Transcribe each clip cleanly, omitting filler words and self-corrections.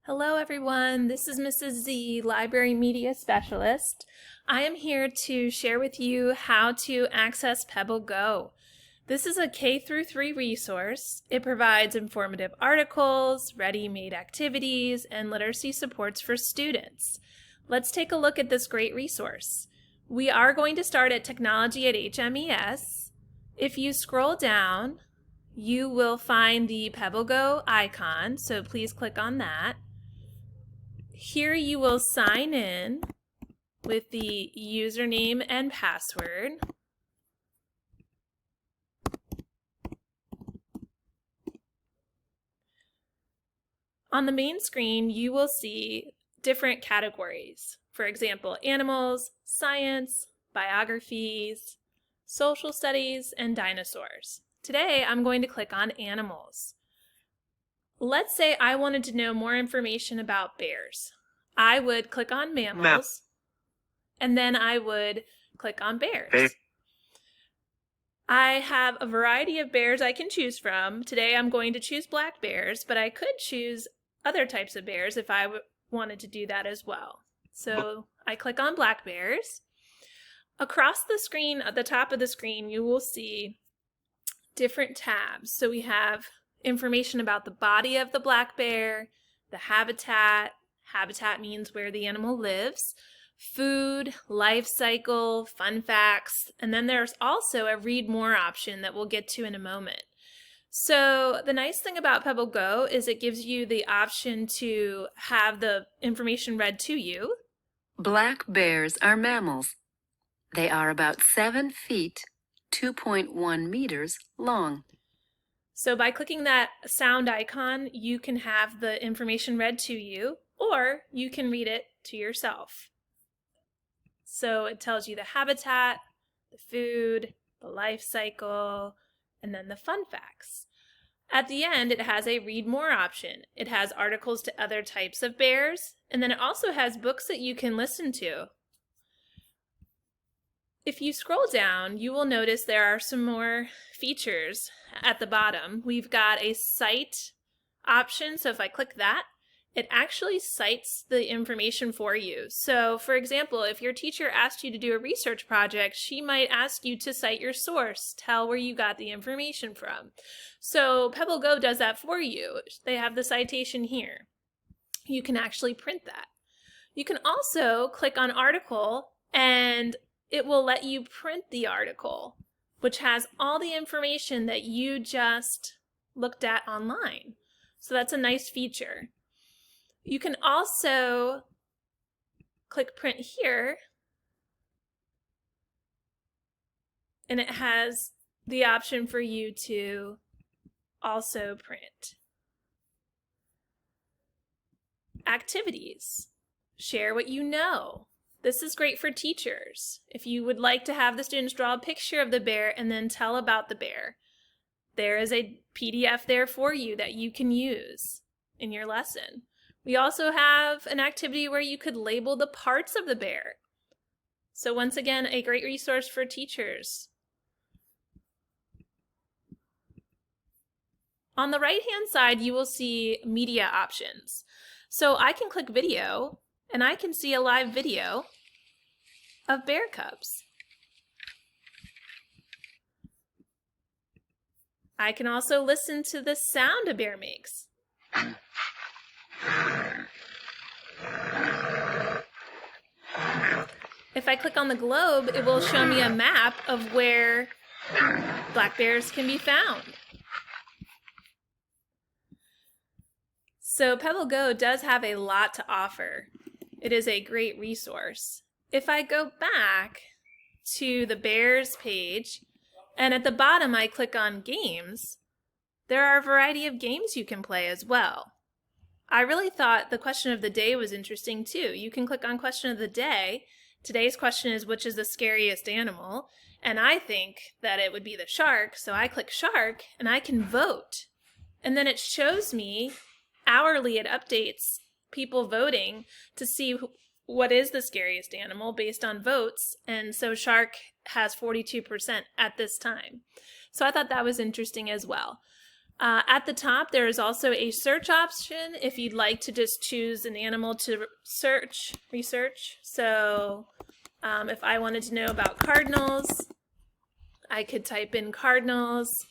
Hello everyone, this is Mrs. Z, Library Media Specialist. I am here to share with you how to access PebbleGo. This is a K-3 resource. It provides informative articles, ready-made activities, and literacy supports for students. Let's take a look at this great resource. We are going to start at Technology at HMES. If you scroll down, you will find the PebbleGo icon, so please click on that. Here you will sign in with the username and password. On the main screen, you will see different categories. For example, animals, science, biographies, social studies, and dinosaurs. Today, I'm going to click on animals. Let's say I wanted to know more information about bears. I would click on mammals, and then I would click on bears. I have a variety of bears I can choose from. Today I'm going to choose black bears, but I could choose other types of bears if I wanted to do that as well. So I click on black bears. Across the screen, at the top of the screen, you will see different tabs. So we have information about the body of the black bear, the habitat. Habitat means where the animal lives, food, life cycle, fun facts, and then there's also a read more option that we'll get to in a moment. So the nice thing about PebbleGo is it gives you the option to have the information read to you. Black bears are mammals. They are about 7 feet, 2.1 meters long. So by clicking that sound icon, you can have the information read to you, or you can read it to yourself. So it tells you the habitat, the food, the life cycle, and then the fun facts. At the end, it has a read more option. It has articles to other types of bears, and then it also has books that you can listen to. If you scroll down, you will notice there are some more features at the bottom. We've got a cite option, so if I click that, it actually cites the information for you. So for example, if your teacher asked you to do a research project, she might ask you to cite your source, tell where you got the information from. So PebbleGo does that for you. They have the citation here. You can actually print that. You can also click on article and it will let you print the article, which has all the information that you just looked at online. So that's a nice feature. You can also click print here, and it has the option for you to also print. Activities. Share what you know. This is great for teachers. If you would like to have the students draw a picture of the bear and then tell about the bear, there is a PDF there for you that you can use in your lesson. We also have an activity where you could label the parts of the bear. So once again, a great resource for teachers. On the right-hand side, you will see media options. So I can click video, and I can see a live video of bear cubs. I can also listen to the sound a bear makes. If I click on the globe, it will show me a map of where black bears can be found. So PebbleGo does have a lot to offer. It is a great resource. If I go back to the bears page, and at the bottom I click on games, there are a variety of games you can play as well. I really thought the question of the day was interesting too. You can click on question of the day. Today's question is, which is the scariest animal? And I think that it would be the shark, so I click shark and I can vote. And then it shows me hourly, it updates people voting to see what is the scariest animal based on votes. And so shark has 42% at this time. So I thought that was interesting as well. At the top, there is also a search option if you'd like to just choose an animal to research. So if I wanted to know about cardinals, I could type in cardinals,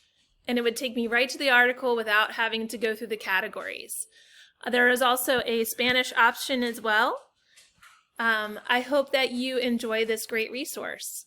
and it would take me right to the article without having to go through the categories. There is also a Spanish option as well. I hope that you enjoy this great resource.